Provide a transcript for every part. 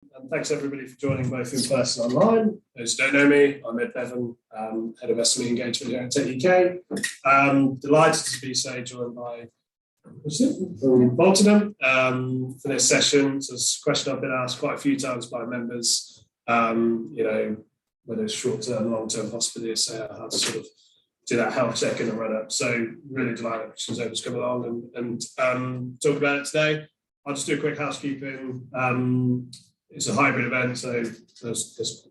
And thanks everybody for joining both in person and online. Those who don't know me, I'm Ed Bevan, Head of SME Engagement here at Tech UK. Delighted to be joined by Vaultinum for this session. So it's a question I've been asked quite a few times by members, whether it's short-term, long-term hospitalists, how to sort of do that health check in the run-up. So really delighted she was able to come along and talk about it today. I'll just do a quick housekeeping. It's a hybrid event, so there's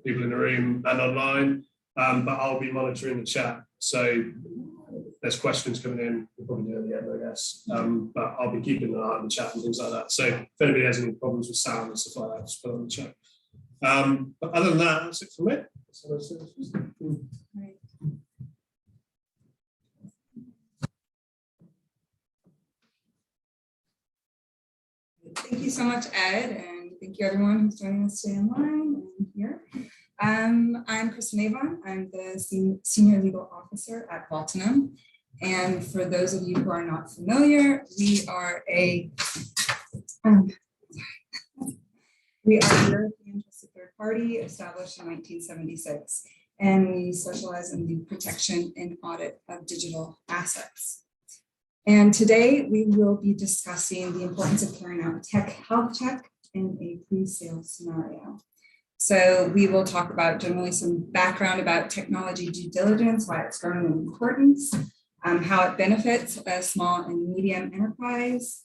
people in the room and online, but I'll be monitoring the chat. So there's questions coming in, we'll probably do it at the end, I guess. But I'll be keeping an eye on the chat and things like that. So if anybody has any problems with sound and stuff like that, just put it on the chat. But other than that, that's it for me. Thank you so much, Ed, and thank you everyone who's joining us today online and here. I'm Kristen Avon. I'm the Senior Legal Officer at Vaultinum. And for those of you who are not familiar, we are a European trusted third party established in 1976, and we specialize in the protection and audit of digital assets. And today we will be discussing the importance of carrying out a tech health check in a pre-sale scenario. So we will talk about generally some background about technology due diligence, why it's growing in importance, how it benefits a small and medium enterprise,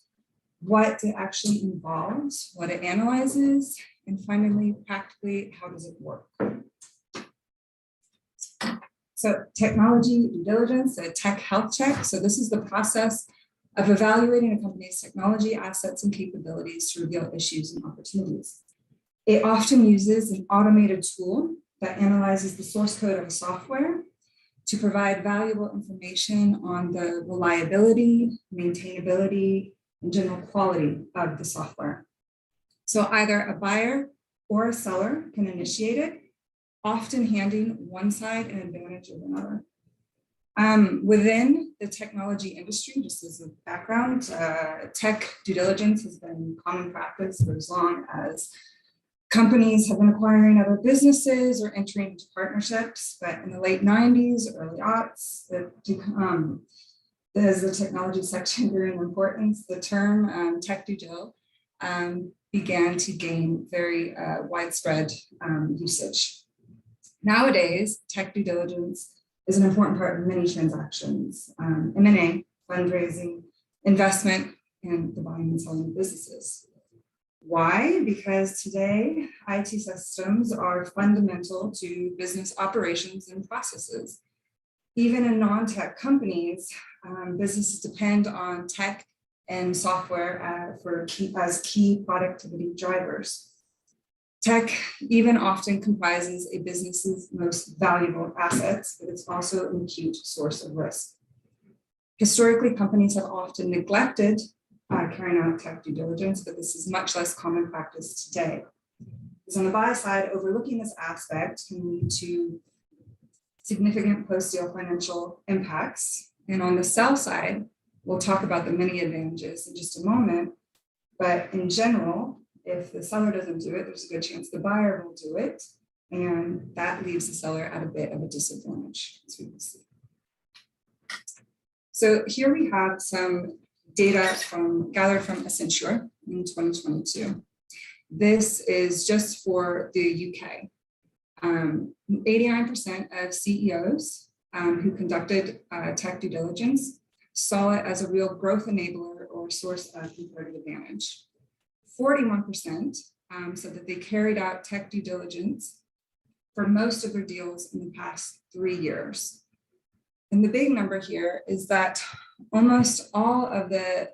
what it actually involves, what it analyzes, and finally, practically, how does it work? So technology due diligence, a tech health check. So this is the process of evaluating a company's technology assets and capabilities to reveal issues and opportunities. It often uses an automated tool that analyzes the source code of a software to provide valuable information on the reliability, maintainability, and general quality of the software. So either a buyer or a seller can initiate it, often handing one side an advantage of another. Within the technology industry, just as a background, tech due diligence has been common practice for as long as companies have been acquiring other businesses or entering into partnerships. But in the late 90s, early aughts, as the technology section grew in importance, the term tech due dil began to gain very widespread usage. Nowadays, tech due diligence is an important part of many transactions, M&A, fundraising, investment, and the buying and selling of businesses. Why? Because today, IT systems are fundamental to business operations and processes. Even in non-tech companies, businesses depend on tech and software as key productivity drivers. Tech even often comprises a business's most valuable assets, but it's also an acute source of risk. Historically, companies have often neglected carrying out tech due diligence, but this is much less common practice today. Because on the buy side, overlooking this aspect can lead to significant post-deal financial impacts. And on the sell side, we'll talk about the many advantages in just a moment, but in general, if the seller doesn't do it, there's a good chance the buyer will do it, and that leaves the seller at a bit of a disadvantage, as we will see. So here we have some data gathered from Accenture in 2022. This is just for the UK. 89% of CEOs who conducted tech due diligence saw it as a real growth enabler or source of competitive advantage. 41% said that they carried out tech due diligence for most of their deals in the past 3 years. And the big number here is that almost all of the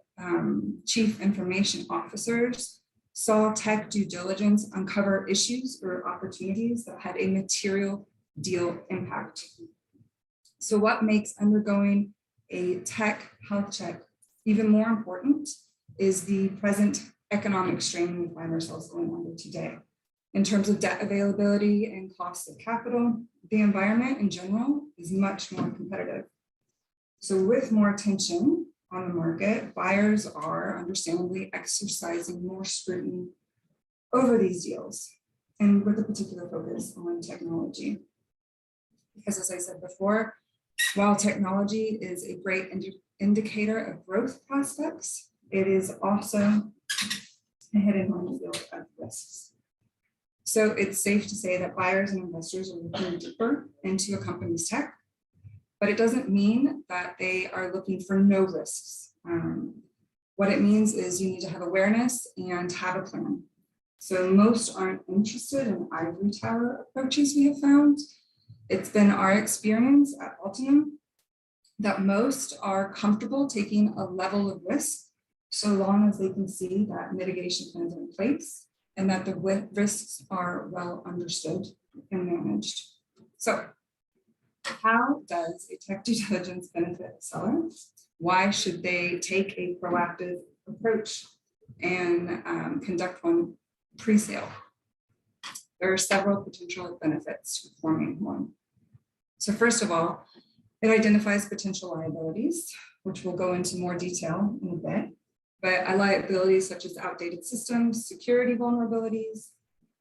chief information officers saw tech due diligence uncover issues or opportunities that had a material deal impact. So what makes undergoing a tech health check even more important is the present economic strain we find ourselves going under today. In terms of debt availability and cost of capital, the environment in general is much more competitive. So with more tension on the market, buyers are understandably exercising more scrutiny over these deals, and with a particular focus on technology. Because as I said before, while technology is a great indicator of growth prospects, it is also a hidden minefield of risks. So it's safe to say that buyers and investors are looking deeper into a company's tech, but it doesn't mean that they are looking for no risks. What it means is you need to have awareness and have a plan. So most aren't interested in ivory tower approaches we have found. It's been our experience at Vaultinum that most are comfortable taking a level of risk so long as they can see that mitigation plans are in place and that the risks are well understood and managed. So how does a tech due diligence benefit a seller? Why should they take a proactive approach and conduct one pre-sale? There are several potential benefits to performing one. So first of all, it identifies potential liabilities, which we'll go into more detail in a bit. But liabilities such as outdated systems, security vulnerabilities,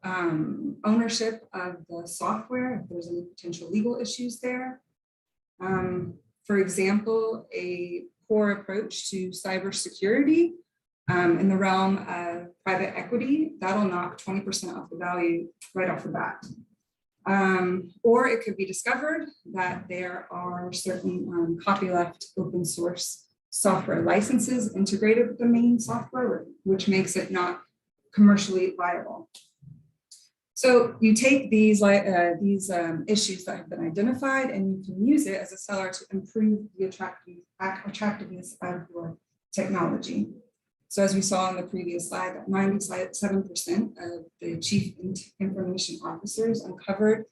ownership of the software, if there's any potential legal issues there. For example, a poor approach to cybersecurity in the realm of private equity, that'll knock 20% off the value right off the bat. Or it could be discovered that there are certain copyleft open source software licenses integrated with the main software, which makes it not commercially viable. So you take these issues that have been identified and you can use it as a seller to improve the attractiveness of your technology. So as we saw in the previous slide, that 97% of the chief information officers uncovered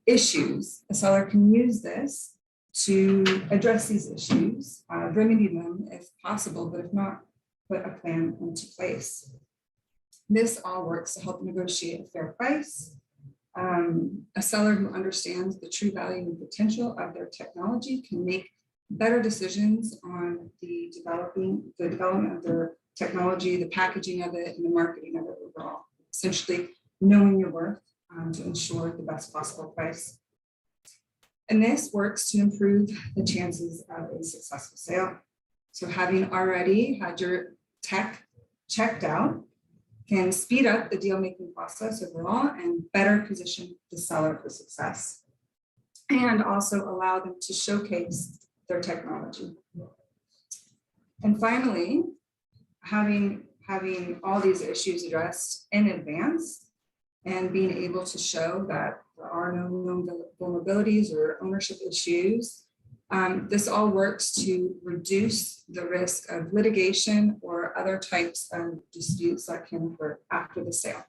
issues. A seller can use this to address these issues, remedy them if possible, but if not, put a plan into place. This all works to help negotiate a fair price. A seller who understands the true value and potential of their technology can make better decisions on the development of their technology, the packaging of it, and the marketing of it overall. Essentially, knowing your worth to ensure the best possible price. And this works to improve the chances of a successful sale. So having already had your tech checked out can speed up the deal-making process overall and better position the seller for success. And also allow them to showcase their technology. And finally, having all these issues addressed in advance and being able to show that there are no known vulnerabilities or ownership issues, this all works to reduce the risk of litigation or other types of disputes that can occur after the sale.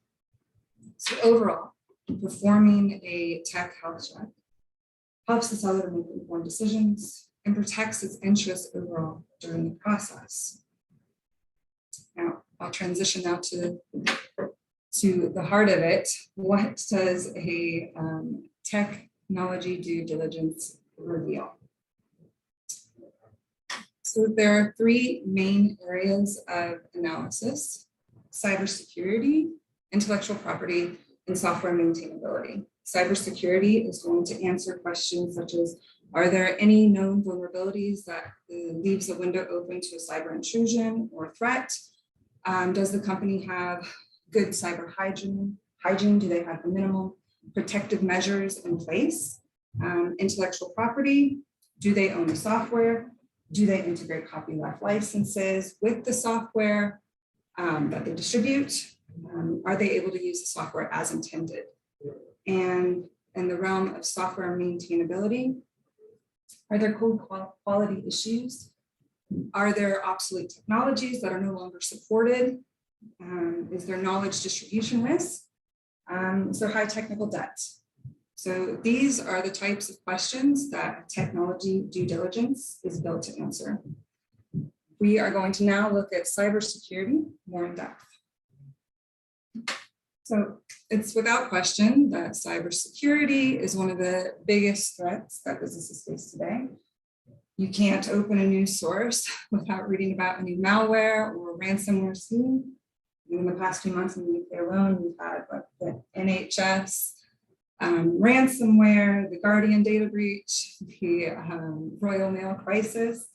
So overall, performing a tech health check helps the seller to make informed decisions and protects its interests overall during the process. Now, I'll transition now to the heart of it. What does a technology due diligence reveal? So there are three main areas of analysis: cybersecurity, intellectual property, and software maintainability. Cybersecurity is going to answer questions such as, are there any known vulnerabilities that leaves a window open to a cyber intrusion or threat? Does the company have good cyber hygiene? Do they have the minimal protective measures in place? Intellectual property, do they own the software? Do they integrate copyleft licenses with the software that they distribute? Are they able to use the software as intended? And in the realm of software maintainability, are there code quality issues? Are there obsolete technologies that are no longer supported? Is there knowledge distribution risk? Is there high technical debt? So these are the types of questions that technology due diligence is built to answer. We are going to now look at cybersecurity more in depth. So it's without question that cybersecurity is one of the biggest threats that businesses face today. You can't open a news source without reading about a new malware or ransomware scheme. in the past few months in the UK alone, we've had the NHS, ransomware, the Guardian data breach, the Royal Mail crisis.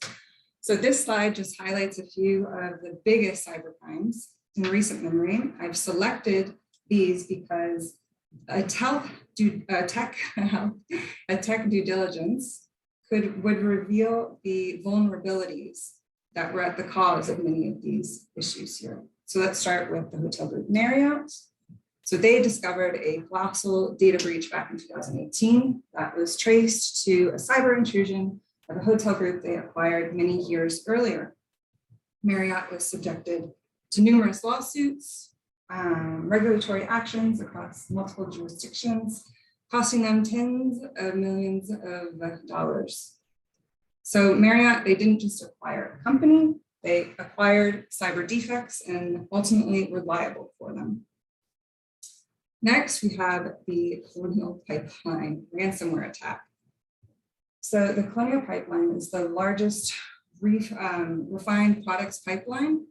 So this slide just highlights a few of the biggest cybercrimes in recent memory. I've selected these because a tech due diligence would reveal the vulnerabilities that were at the cause of many of these issues here. So let's start with the hotel group Marriott. So they discovered a colossal data breach back in 2018 that was traced to a cyber intrusion of a hotel group they acquired many years earlier. Marriott was subjected to numerous lawsuits, regulatory actions across multiple jurisdictions, costing them tens of millions of dollars. So Marriott, they didn't just acquire a company, they acquired cyber defects and ultimately were liable for them. Next, we have the Colonial Pipeline ransomware attack. So the Colonial Pipeline is the largest refined products pipeline,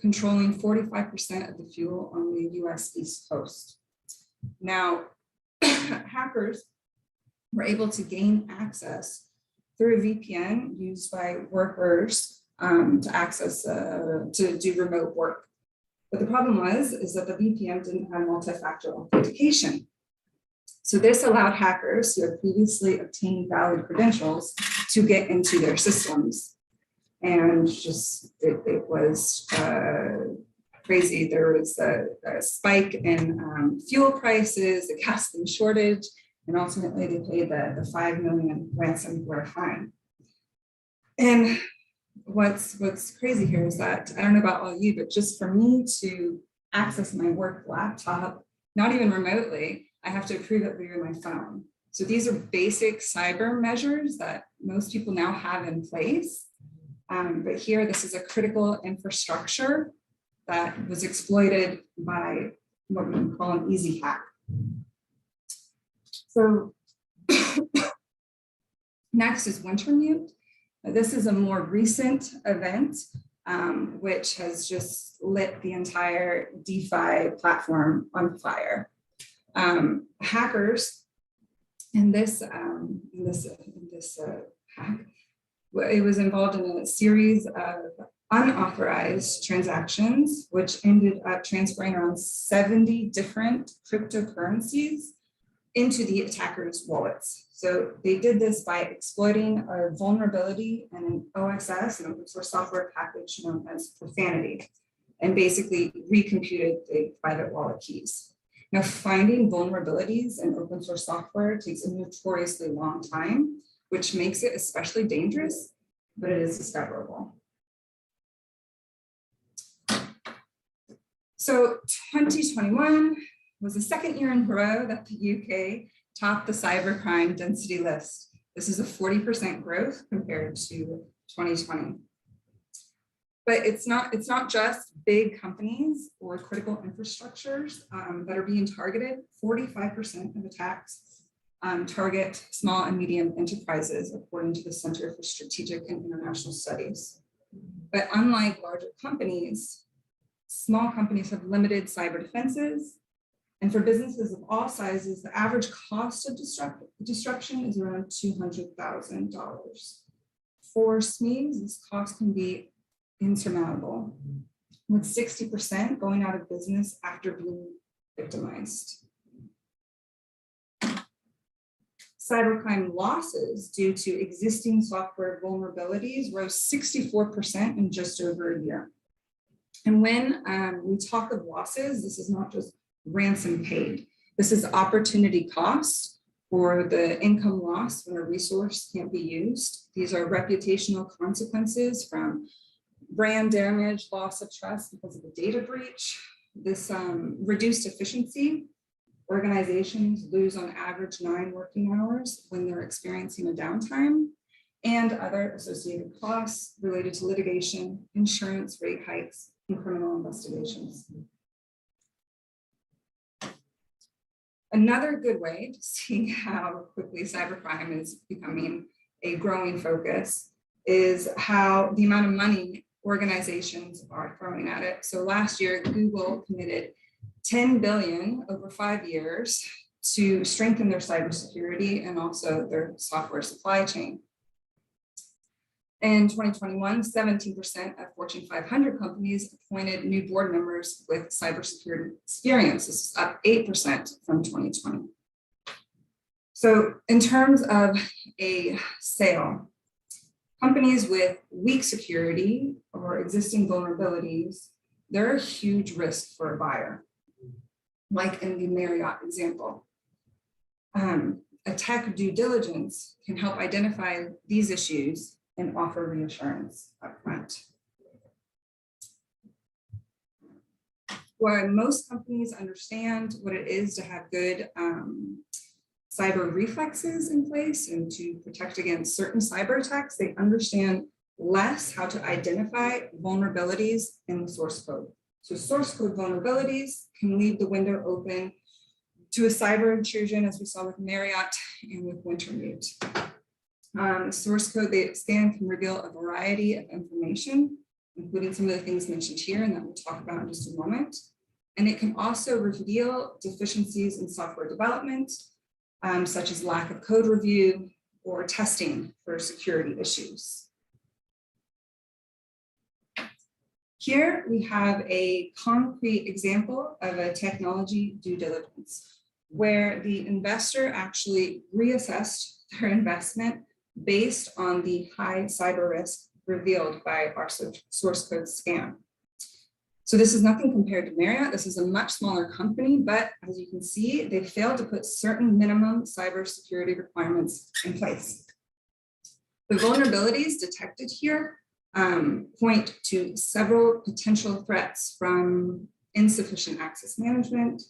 controlling 45% of the fuel on the US East Coast. Now, hackers were able to gain access through a VPN used by workers to access, to do remote work. But the problem is that the VPN didn't have multi-factor authentication. So this allowed hackers who had previously obtained valid credentials to get into their systems. And just, it was crazy. There was a spike in fuel prices, a gasoline shortage, and ultimately they paid the 5 million ransomware fine. And what's crazy here is that, I don't know about all you, but just for me to access my work laptop, not even remotely, I have to approve it via my phone. So these are basic cyber measures that most people now have in place. But here, this is a critical infrastructure that was exploited by what we can call an easy hack. So next is Wintermute. This is a more recent event, which has just lit the entire DeFi platform on fire. Hackers in this hack, it was involved in a series of unauthorized transactions, which ended up transferring around 70 different cryptocurrencies into the attackers' wallets. So they did this by exploiting a vulnerability in an OSS, an open source software package known as Profanity, and basically recomputed the private wallet keys. Now, finding vulnerabilities in open source software takes a notoriously long time, which makes it especially dangerous, but it is discoverable. So 2021 was the second year in a row that the UK topped the cybercrime density list. This is a 40% growth compared to 2020. But it's not just big companies or critical infrastructures that are being targeted. 45% of attacks target small and medium enterprises, according to the Center for Strategic and International Studies. But unlike larger companies, small companies have limited cyber defenses. And for businesses of all sizes, the average cost of disruption is around $200,000. For SMEs, this cost can be insurmountable, with 60% going out of business after being victimized. Cybercrime losses due to existing software vulnerabilities rose 64% in just over a year. And when we talk of losses, this is not just ransom paid. This is opportunity cost or the income loss when a resource can't be used. These are reputational consequences from brand damage, loss of trust because of a data breach. This reduced efficiency. Organizations lose on average 9 working hours when they're experiencing a downtime, and other associated costs related to litigation, insurance rate hikes, and criminal investigations. Another good way to see how quickly cybercrime is becoming a growing focus is how the amount of money organizations are throwing at it. So last year, Google committed 10 billion over 5 years to strengthen their cybersecurity and also their software supply chain. In 2021, 17% of Fortune 500 companies appointed new board members with cybersecurity experience. This is up 8% from 2020. So in terms of a sale, companies with weak security or existing vulnerabilities, they're a huge risk for a buyer, like in the Marriott example. A tech due diligence can help identify these issues and offer reassurance upfront. While most companies understand what it is to have good cyber reflexes in place and to protect against certain cyber attacks, they understand less how to identify vulnerabilities in the source code. So source code vulnerabilities can leave the window open to a cyber intrusion, as we saw with Marriott and with Wintermute. Source code they scan can reveal a variety of information, including some of the things mentioned here and that we'll talk about in just a moment. And it can also reveal deficiencies in software development, such as lack of code review or testing for security issues. Here we have a concrete example of a technology due diligence where the investor actually reassessed their investment based on the high cyber risk revealed by our source code scan. So this is nothing compared to Marriott. This is a much smaller company, but as you can see, they failed to put certain minimum cybersecurity requirements in place. The vulnerabilities detected here point to several potential threats from insufficient access management,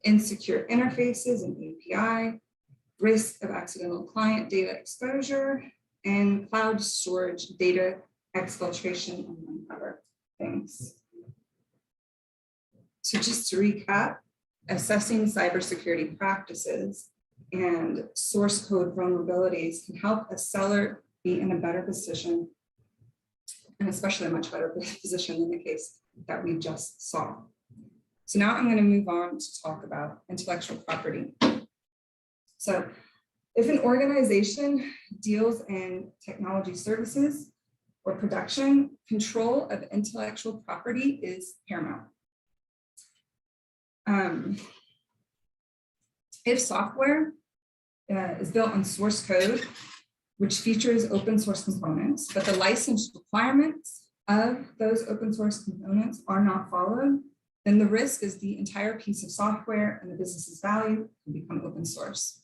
insecure interfaces and API, risk of accidental client data exposure, and cloud storage data exfiltration, among other things. So just to recap, assessing cybersecurity practices and source code vulnerabilities can help a seller be in a better position, and especially a much better position in the case that we just saw. So now I'm going to move on to talk about intellectual property. So if an organization deals in technology services or production, control of intellectual property is paramount. If software is built on source code, which features open source components, but the license requirements of those open source components are not followed, then the risk is the entire piece of software and the business's value can become open source.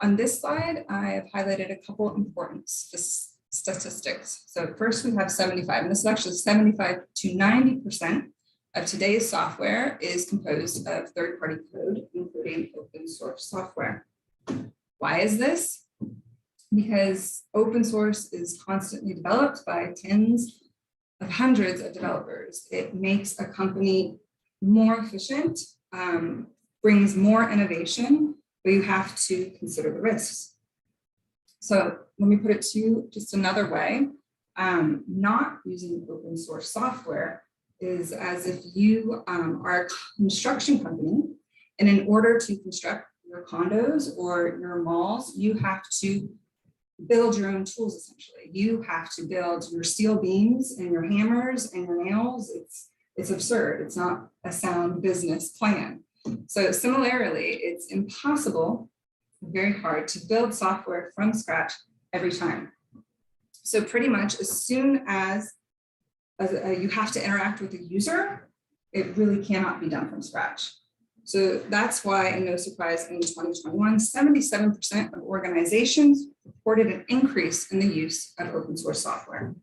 On this slide, I have highlighted a couple important statistics. So first we have 75, and this is actually 75 to 90% of today's software is composed of third-party code, including open source software. Why is this? Because open source is constantly developed by tens of hundreds of developers. It makes a company more efficient, brings more innovation, but you have to consider the risks. So let me put it to you just another way. Not using open source software is as if you are a construction company, and in order to construct your condos or your malls, you have to build your own tools, essentially. You have to build your steel beams and your hammers and your nails. It's absurd. It's not a sound business plan. So similarly, it's impossible, very hard to build software from scratch every time. So pretty much as soon as you have to interact with a user, it really cannot be done from scratch. So that's why, and no surprise, in 2021, 77% of organizations reported an increase in the use of open source software.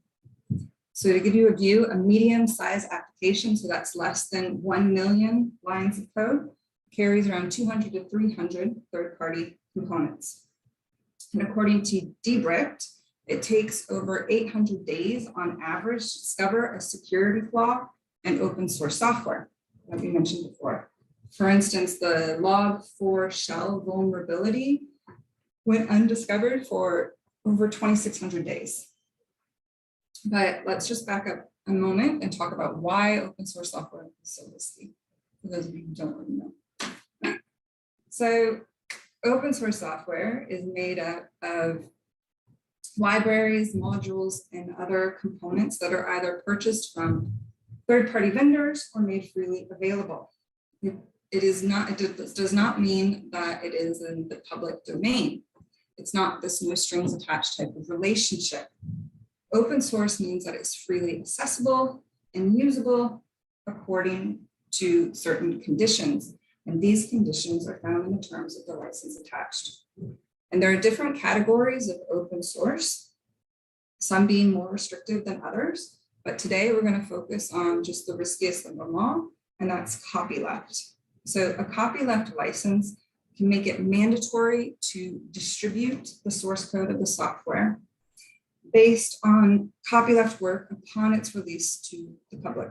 So to give you a view, a medium-sized application, so that's less than 1 million lines of code, carries around 200 to 300 third-party components. And according to Debricked, it takes over 800 days on average to discover a security flaw in open source software, like we mentioned before. For instance, the log4 shell vulnerability went undiscovered for over 2,600 days. But let's just back up a moment and talk about why open source software is so risky, for those of you who don't already know. So open source software is made up of libraries, modules, and other components that are either purchased from third-party vendors or made freely available. It does not mean that it is in the public domain. It's not this no strings attached type of relationship. Open source means that it's freely accessible and usable according to certain conditions. And these conditions are found in the terms of the license attached. And there are different categories of open source, some being more restrictive than others. But today we're going to focus on just the riskiest of them all, and that's copyleft. So a copyleft license can make it mandatory to distribute the source code of the software based on copyleft work upon its release to the public.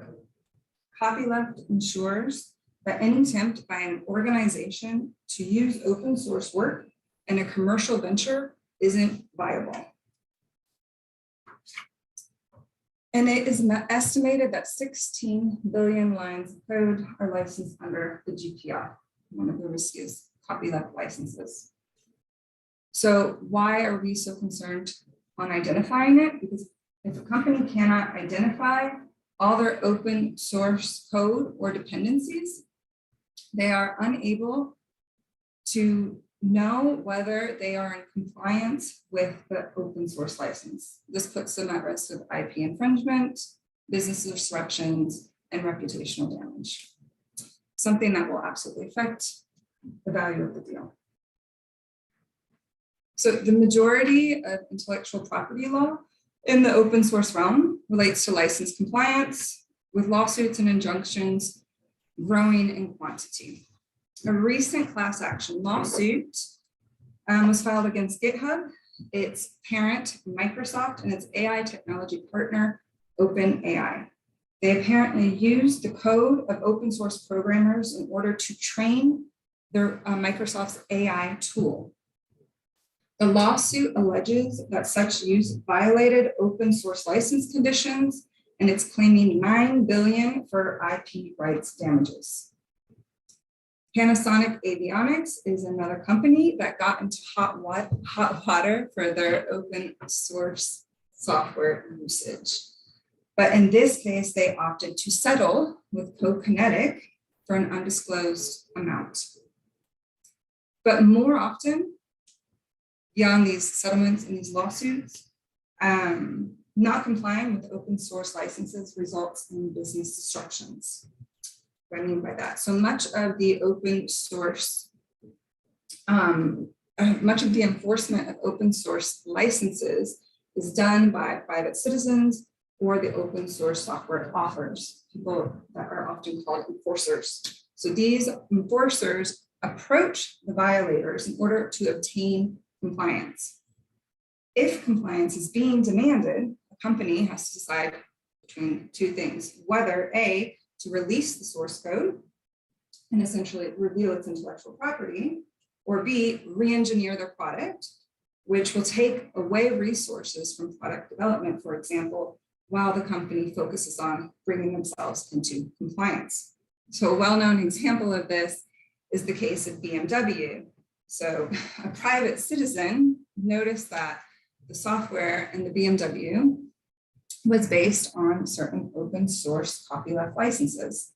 Copyleft ensures that any attempt by an organization to use open source work in a commercial venture isn't viable. And it is estimated that 16 billion lines of code are licensed under the GPL, one of the riskiest copyleft licenses. So why are we so concerned on identifying it? Because if a company cannot identify all their open source code or dependencies, they are unable to know whether they are in compliance with the open source license. This puts them at risk of IP infringement, business disruptions, and reputational damage. Something that will absolutely affect the value of the deal. So the majority of intellectual property law in the open source realm relates to license compliance, with lawsuits and injunctions growing in quantity. A recent class action lawsuit was filed against GitHub, its parent Microsoft, and its AI technology partner OpenAI. They apparently used the code of open source programmers in order to train their Microsoft's AI tool. The lawsuit alleges that such use violated open source license conditions, and it's claiming $9 billion for IP rights damages. Panasonic Avionics is another company that got into hot water for their open source software usage. But in this case, they opted to settle with CodeKinetic for an undisclosed amount. But more often, beyond these settlements and these lawsuits, not complying with open source licenses results in business disruptions. What I mean by that? So much of the open source, much of the enforcement of open source licenses is done by private citizens or the open source software authors, people that are often called enforcers. So these enforcers approach the violators in order to obtain compliance. If compliance is being demanded, a company has to decide between two things: whether A, to release the source code and essentially reveal its intellectual property, or B, re-engineer their product, which will take away resources from product development, for example, while the company focuses on bringing themselves into compliance. So a well-known example of this is the case of BMW. So a private citizen noticed that the software in the BMW was based on certain open source copyleft licenses.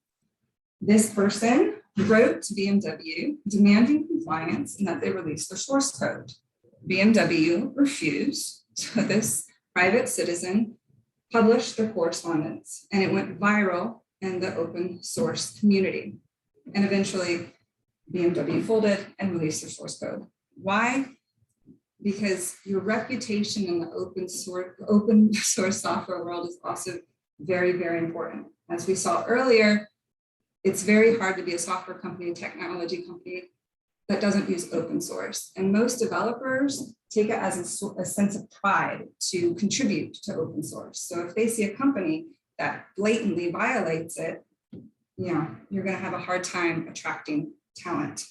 This person wrote to BMW demanding compliance and that they release their source code. BMW refused, so this private citizen published their correspondence, and it went viral in the open source community. And eventually BMW folded and released their source code. Why? Because your reputation in the open source software world is also very, very important. As we saw earlier, it's very hard to be a software company, technology company that doesn't use open source. And most developers take it as a sense of pride to contribute to open source. So if they see a company that blatantly violates it, you're going to have a hard time attracting talent.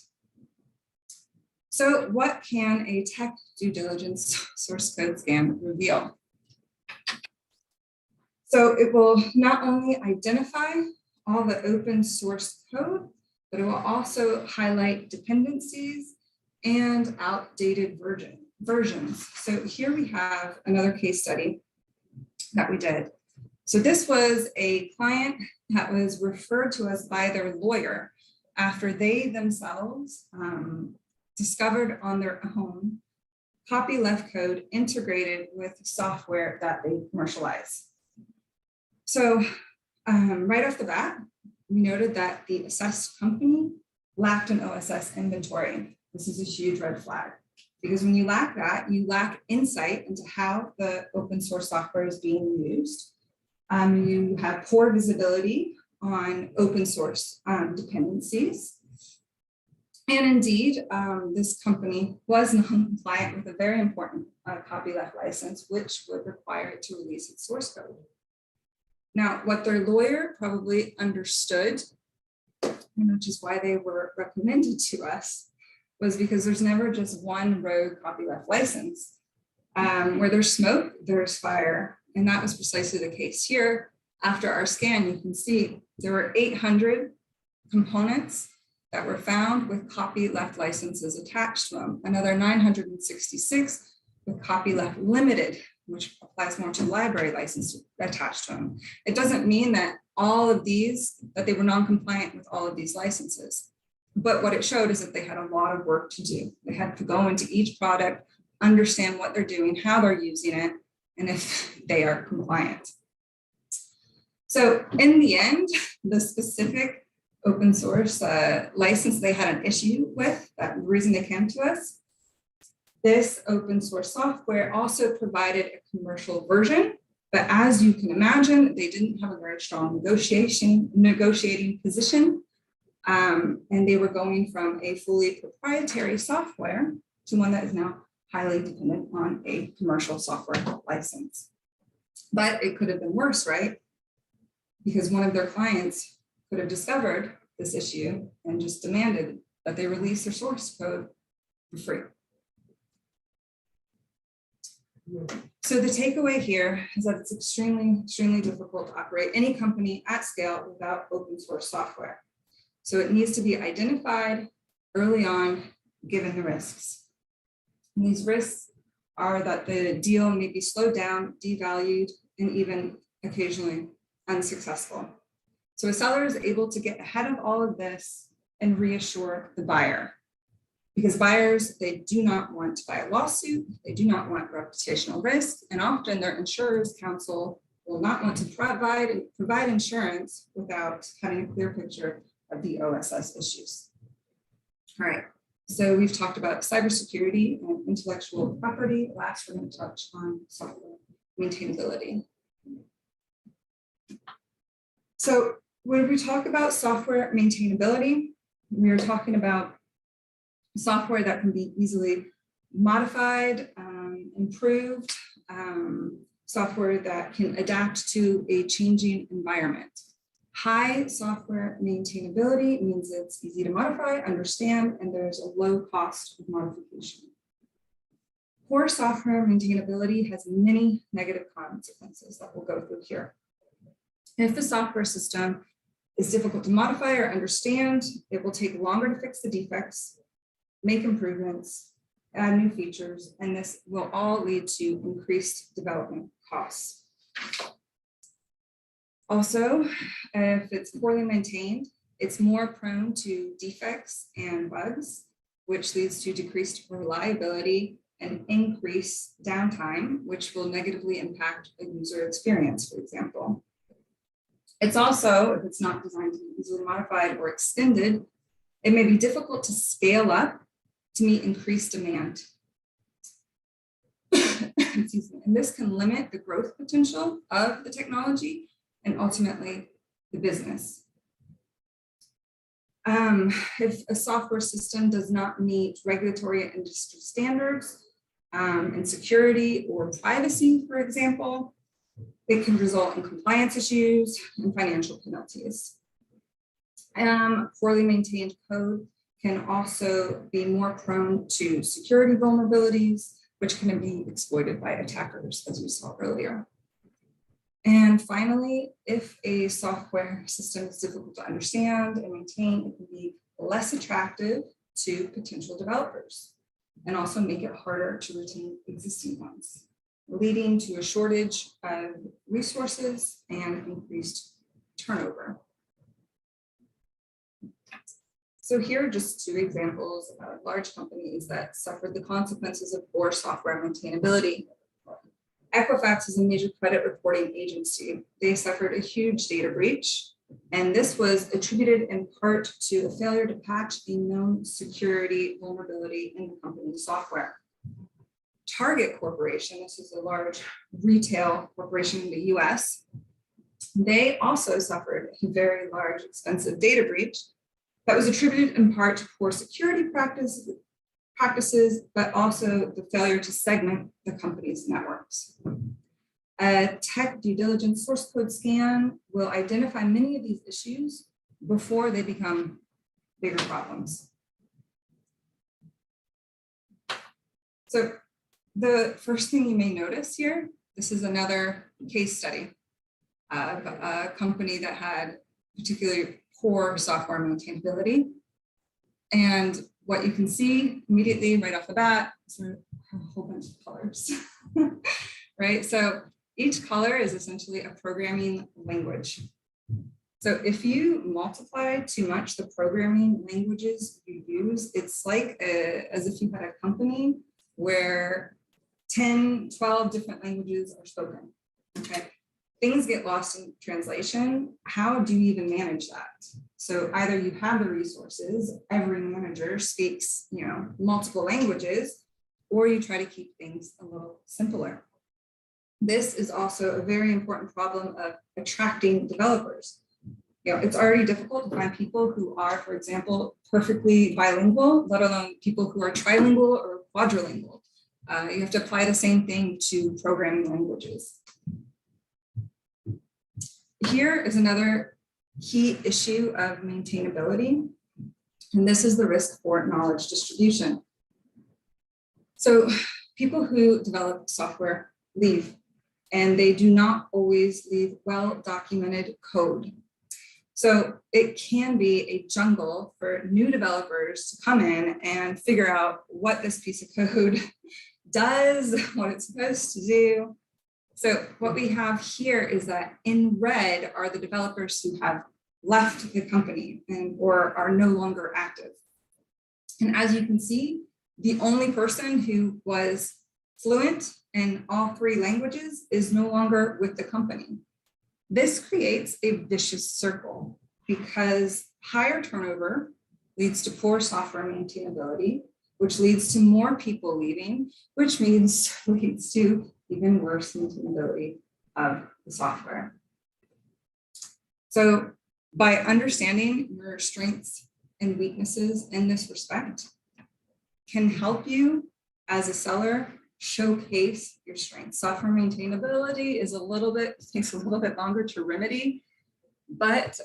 So what can a tech due diligence source code scan reveal? So it will not only identify all the open source code, but it will also highlight dependencies and outdated versions. So here we have another case study that we did. So this was a client that was referred to us by their lawyer after they themselves discovered on their own copyleft code integrated with software that they commercialize. So right off the bat, we noted that the assessed company lacked an OSS inventory. This is a huge red flag, because when you lack that, you lack insight into how the open source software is being used. You have poor visibility on open source dependencies. And indeed, this company was non-compliant with a very important copyleft license, which would require it to release its source code. Now, what their lawyer probably understood, which is why they were recommended to us, was because there's never just one rogue copyleft license. Where there's smoke, there's fire. And that was precisely the case here. After our scan, you can see there were 800 components that were found with copyleft licenses attached to them. Another 966 with copyleft limited, which applies more to library license attached to them. It doesn't mean that all of these, that they were non-compliant with all of these licenses. But what it showed is that they had a lot of work to do. They had to go into each product, understand what they're doing, how they're using it, and if they are compliant. So in the end, the specific open source license they had an issue with, that reason they came to us, this open source software also provided a commercial version, but as you can imagine, they didn't have a very strong negotiating position. And they were going from a fully proprietary software to one that is now highly dependent on a commercial software license. But it could have been worse, right? Because one of their clients could have discovered this issue and just demanded that they release their source code for free. So the takeaway here is that it's extremely, extremely difficult to operate any company at scale without open source software. So it needs to be identified early on, given the risks. And these risks are that the deal may be slowed down, devalued, and even occasionally unsuccessful. So a seller is able to get ahead of all of this and reassure the buyer. Because buyers, they do not want to buy a lawsuit, they do not want reputational risk, and often their insurers counsel will not want to provide insurance without having a clear picture of the OSS issues. All right, so we've talked about cybersecurity and intellectual property. Last, we're going to touch on software maintainability. So when we talk about software maintainability, we are talking about software that can be easily modified, improved, software that can adapt to a changing environment. High software maintainability means it's easy to modify, understand, and there's a low cost of modification. Poor software maintainability has many negative consequences that we'll go through here. If the software system is difficult to modify or understand, it will take longer to fix the defects, make improvements, add new features, and this will all lead to increased development costs. Also, if it's poorly maintained, it's more prone to defects and bugs, which leads to decreased reliability and increased downtime, which will negatively impact a user experience, for example. It's also, if it's not designed to be easily modified or extended, it may be difficult to scale up to meet increased demand. Excuse me. And this can limit the growth potential of the technology and ultimately the business. If a software system does not meet regulatory and industry standards in security or privacy, for example, it can result in compliance issues and financial penalties. Poorly maintained code can also be more prone to security vulnerabilities, which can be exploited by attackers, as we saw earlier. And finally, if a software system is difficult to understand and maintain, it can be less attractive to potential developers and also make it harder to retain existing ones, leading to a shortage of resources and increased turnover. So here are just two examples of large companies that suffered the consequences of poor software maintainability. Equifax is a major credit reporting agency. They suffered a huge data breach, and this was attributed in part to a failure to patch a known security vulnerability in the company's software. Target Corporation, this is a large retail corporation in the US, they also suffered a very large, expensive data breach that was attributed in part to poor security practices, but also the failure to segment the company's networks. A tech due diligence source code scan will identify many of these issues before they become bigger problems. So the first thing you may notice here, this is another case study of a company that had particularly poor software maintainability. And what you can see immediately right off the bat is a whole bunch of colors, right? So each color is essentially a programming language. So if you multiply too much the programming languages you use, it's like as if you had a company where 10, 12 different languages are spoken, okay? Things get lost in translation. How do you even manage that? So either you have the resources, every manager speaks, multiple languages, or you try to keep things a little simpler. This is also a very important problem of attracting developers. It's already difficult to find people who are, for example, perfectly bilingual, let alone people who are trilingual or quadrilingual. You have to apply the same thing to programming languages. Here is another key issue of maintainability, and this is the risk for knowledge distribution. So people who develop software leave, and they do not always leave well-documented code. So it can be a jungle for new developers to come in and figure out what this piece of code does, what it's supposed to do. So what we have here is that in red are the developers who have left the company or are no longer active. And as you can see, the only person who was fluent in all three languages is no longer with the company. This creates a vicious circle because higher turnover leads to poor software maintainability, which leads to more people leaving, which leads to even worse maintainability of the software. So by understanding your strengths and weaknesses in this respect can help you as a seller showcase your strengths. Software maintainability is takes a little bit longer to remedy, but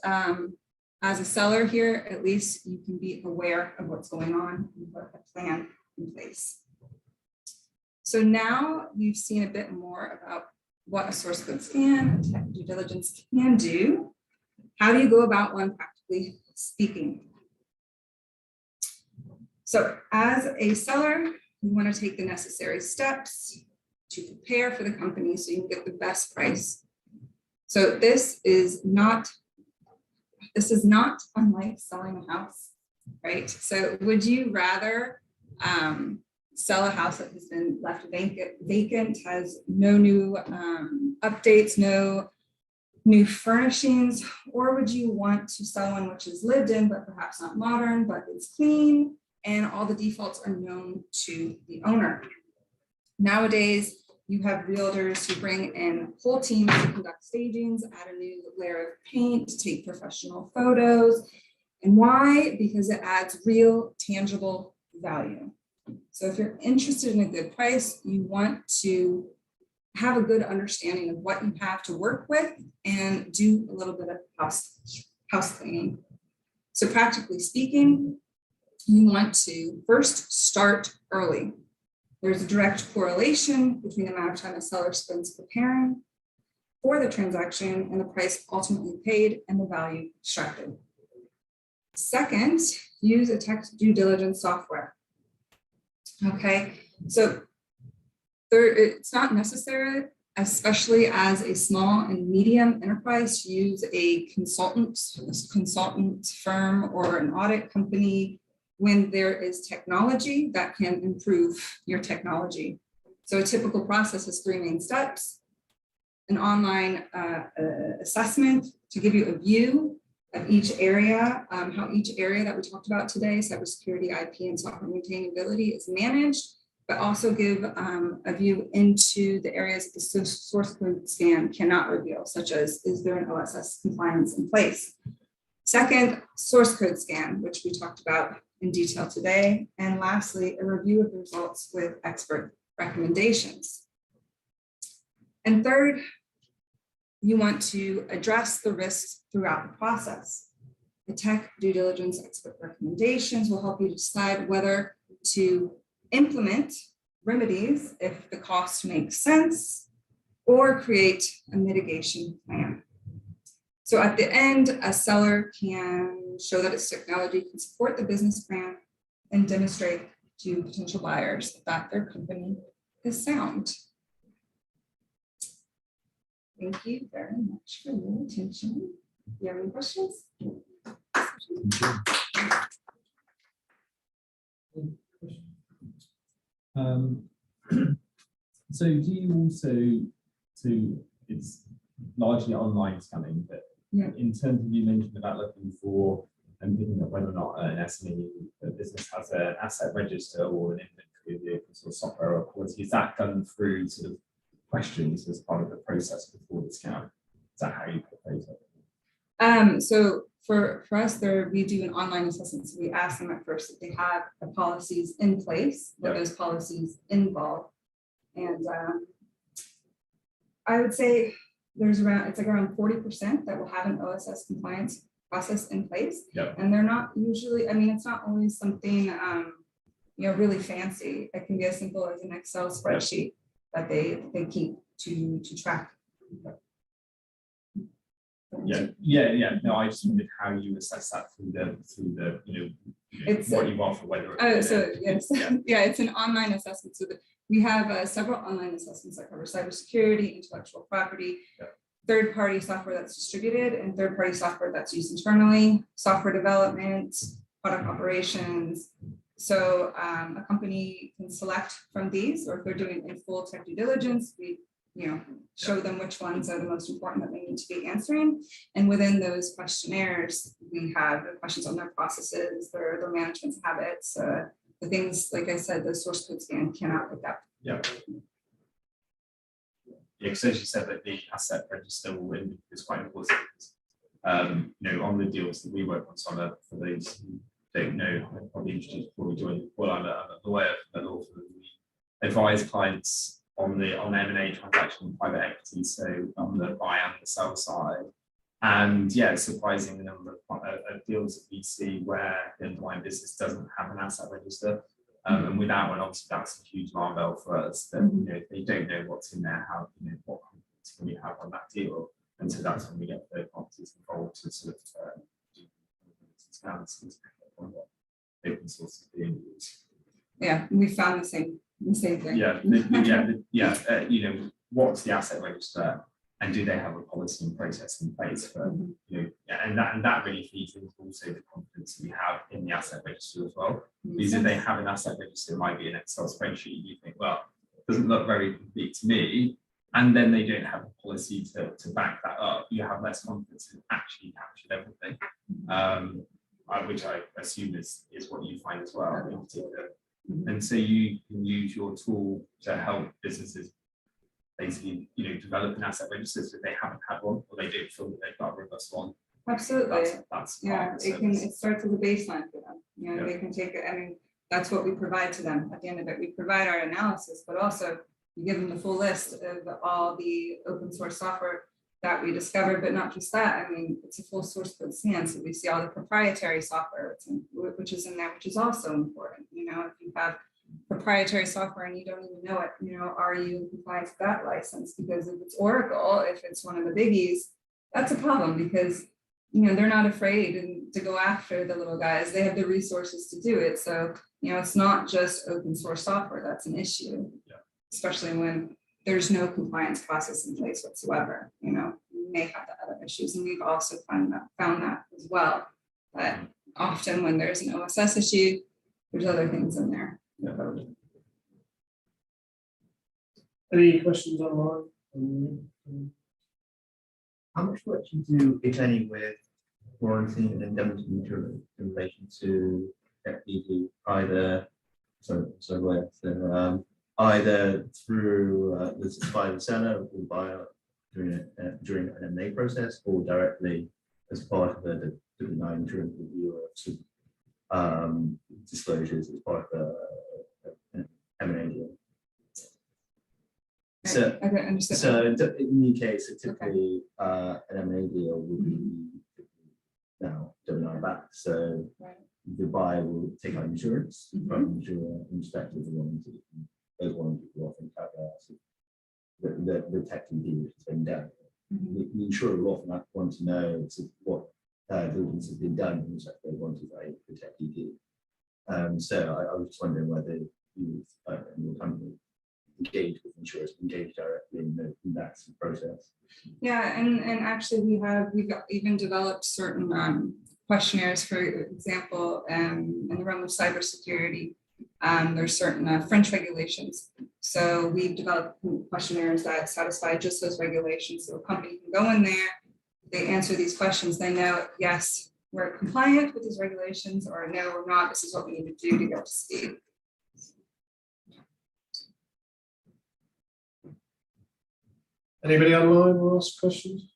as a seller here, at least you can be aware of what's going on and put a plan in place. So now you've seen a bit more about what a source code scan and tech due diligence can do. How do you go about one practically speaking? So as a seller, you want to take the necessary steps to prepare for the company so you can get the best price. So this is not unlike selling a house, right? So would you rather sell a house that has been left vacant, has no new updates, no new furnishings, or would you want to sell one which is lived in, but perhaps not modern, but it's clean, and all the defaults are known to the owner? Nowadays, you have realtors who bring in whole teams to conduct stagings, add a new layer of paint, take professional photos. And why? Because it adds real, tangible value. So if you're interested in a good price, you want to have a good understanding of what you have to work with and do a little bit of house cleaning. So practically speaking, you want to first start early. There's a direct correlation between the amount of time a seller spends preparing for the transaction and the price ultimately paid and the value extracted. Second, use a tech due diligence software. Okay, so it's not necessary, especially as a small and medium enterprise, to use a consultant firm or an audit company when there is technology that can improve your technology. So a typical process is 3 main steps: an online assessment to give you a view of each area, how each area that we talked about today, cybersecurity, IP, and software maintainability, is managed, but also give a view into the areas the source code scan cannot reveal, such as, is there an OSS compliance in place? Second, source code scan, which we talked about in detail today. And lastly, a review of the results with expert recommendations. And third, you want to address the risks throughout the process. The tech due diligence expert recommendations will help you decide whether to implement remedies if the cost makes sense, or create a mitigation plan. So at the end, a seller can show that its technology can support the business plan and demonstrate to potential buyers that their company is sound. Thank you very much for your attention. Do you have any questions? So do you also, it's largely online scanning, but yeah, in terms of, you mentioned about looking for and picking up whether or not an SME business has an asset register or an inventory of vehicles or software or quality, is that done through sort of questions as part of the process before the scan? Is that how you propose it? So for us, we do an online assessment. So we ask them at first if they have the policies in place, what those policies involve. And I would say it's like around 40% that will have an OSS compliance process in place. And they're not usually, I mean, it's not always something really fancy. It can be as simple as an Excel spreadsheet that they keep to track. No, I just wondered how you assess that through the it's what you offer, whether it's an online assessment. So we have several online assessments that cover cybersecurity, intellectual property, third-party software that's distributed, and third-party software that's used internally, software development, product operations. So a company can select from these, or if they're doing a full tech due diligence, we show them which ones are the most important that they need to be answering. And within those questionnaires, we have questions on their processes, their management habits, the things, like I said, the source code scan cannot pick up. Because as you said, that the asset register is quite important. On the deals that we work on, for those who don't know, I probably introduced before we joined. Well, I'm a lawyer for the law firm. We advise clients on M&A transaction private equity, so on the buy and the sell side. And it's surprising the number of deals that we see where the underlying business doesn't have an asset register. And without one, obviously that's a huge alarm bell for us that they don't know what's in there, how what confidence can we have on that deal. And so that's when we get third parties involved to sort of do scans on what open source is being used. Yeah, we found the same thing. What's the asset register, and do they have a policy and process in place for and that really feeds into also the confidence that we have in the asset register as well. Because if they have an asset register, it might be an Excel spreadsheet, you think, well, it doesn't look very complete to me, and then they don't have a policy to back that up, you have less confidence in actually captured everything, which I assume is what you find as well in particular. And so you can use your tool to help businesses basically, develop an asset register if they haven't had one, or they don't feel that they've got a robust one. Absolutely. That's it starts with a baseline for them. They can take it. I mean, that's what we provide to them at the end of it. We provide our analysis, but also we give them the full list of all the open source software that we discovered, but not just that. I mean, it's a full source code scan, so we see all the proprietary software which is in there, which is also important. If you have proprietary software and you don't even know it, you know, are you in compliance with that license? Because if it's Oracle, if it's one of the biggies, that's a problem because, you know, they're not afraid to go after the little guys. They have the resources to do it. So, you know, it's not just open source software that's an issue, especially when there's no compliance process in place whatsoever. You know, you may have the other issues, and we've also found that as well. But often when there's an OSS issue, there's other things in there. Any questions online? How much work do you do, if any, with warranty and indemnity insurance in relation to FDD, either either through by the seller or by during an M&A process, or directly as part of the W9 insurance review of disclosures as part of an M&A deal? So, Okay, understood. so in the case, typically an M&A deal would be now W9 back. So Right. the buyer will take out insurance Mhm. from the insurer in respect of the warranty. Those warranties will often cover the tech deal which has been done. Mhm. The insurer will often want to know what diligence has been done in respect of their warranty by the tech deal. So I was just wondering whether you and your company engage with insurers, engage directly in that process. Yeah, and actually we've even developed certain questionnaires, for example, in the realm of cybersecurity. There's certain French regulations. So we've developed questionnaires that satisfy just those regulations. So a company can go in there, they answer these questions, they know, yes, we're compliant with these regulations, or no, we're not, this is what we need to do to get up to speed. Anybody online will ask questions?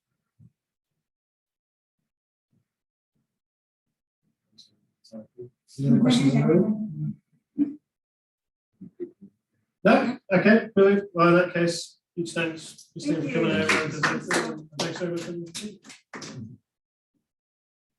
Any other questions in the room? No? Okay, brilliant. Well, in that case, huge thanks, Christine, for coming over. Thanks very much.